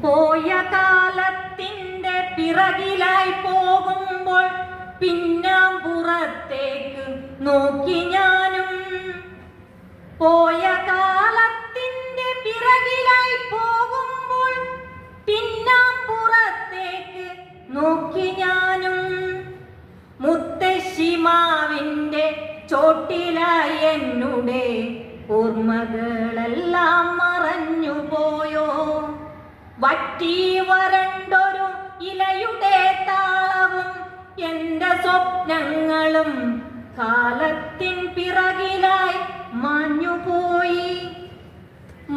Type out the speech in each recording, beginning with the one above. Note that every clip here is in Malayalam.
പോയ കാലത്തിന്റെ പിറകിലായി പോകുമ്പോൾ പിന്നാമ്പുറത്തേക്ക് നോക്കി ഞാനും. പോയ കാലത്തിന്റെ പിറകിലായി പോകുമ്പോൾ പിന്നാമ്പുറത്തേക്ക് നോക്കി ഞാനും. മുത്തശ്ശിമാവിന്റെ ചോട്ടിലായി എന്നുടെ ഓർമ്മകളെല്ലാം മറഞ്ഞു പോയോ? വറ്റി വരണ്ടൊരു ഇലയുടെ താളവും എന്റെ സ്വപ്നങ്ങളും കാലത്തിൻ പിറകിലായി മാഞ്ഞുപോയി.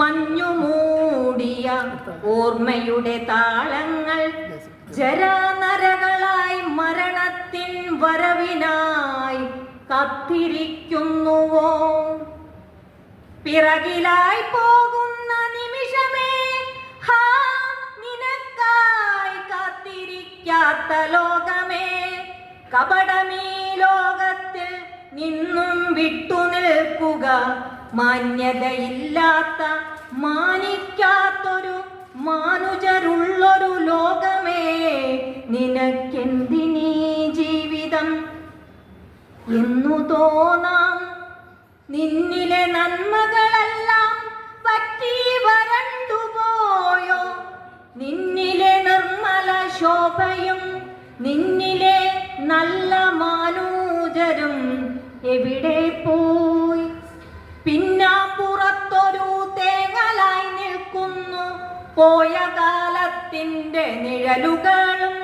മഞ്ഞു മൂടിയ ഓർമ്മയുടെ താളങ്ങൾ ജരാനരകളായി മരണത്തിൻ വരവിനായി കാത്തിരിക്കുന്നുവോ? പിറകിലായി പോകുന്ന നിമിഷമേ, ഹാ നിനക്കായി കാത്തിരിക്കാത്ത ലോകമേ, കപടമീ ലോകത്തിൽ നിന്നും വിട്ടുനിൽക്കുക. മാന്യതയില്ലാത്ത മാനിക്കാത്തൊരു മാനുജരുള്ളൊരു ലോകമേ, നിനക്കെന്തിനീ ജീവിതം എന്നു തോന്നാം. നിന്നിലെ നന്മകളെല്ലാം പറ്റി വരണ്ടുപോയോ? നിന്നിലെ നിർമ്മല ശോഭയും നിന്നിലെ നല്ല മാനൂജരും എവിടെ പോയി? പിന്നാമ്പുറത്തൊരു തേങ്ങലായി നിൽക്കുന്നു പോയ കാലത്തിന്റെ നിഴലുകളും.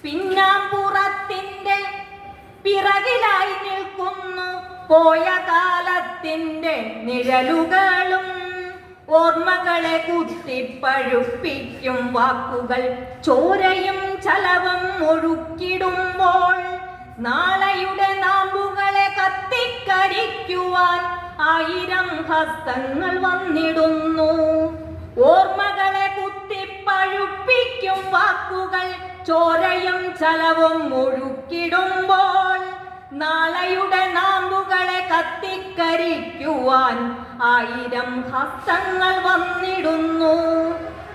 പിന്നാമ്പുറത്തിന്റെ പിറകിലായി നിൽക്കുന്നു പോയ കാലത്തിന്റെ നിഴലുകളും. ഓർമ്മകളെ കുത്തിപ്പഴുപ്പിക്കും വാക്കുകൾ ചോരയും ചലവും ഒഴുക്കിടുമ്പോൾ, നാളെയുടെ നാമ്പുകളെ കത്തിക്കരിക്കുവാൻ 1000 ഹസ്തങ്ങൾ വന്നിടുന്നു. ഓർമ്മകളെ കുത്തിപ്പഴുപ്പിക്കും വാക്കുകൾ ചോരയും ചലവും ഒഴുക്കിടുമ്പോൾ, നാളെയുടെ നാമ്പുകളെ കത്തിക്കരിക്കുവാൻ 1000 ഹസ്തങ്ങൾ വന്നിടുന്നു.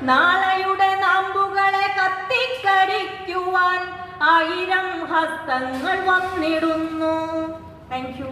നാളെയുടെ നാമ്പുകളെ കത്തിക്കരിക്കുവാൻ 1000 ഹസ്തങ്ങൾ വന്നിടുന്നു. Thank you.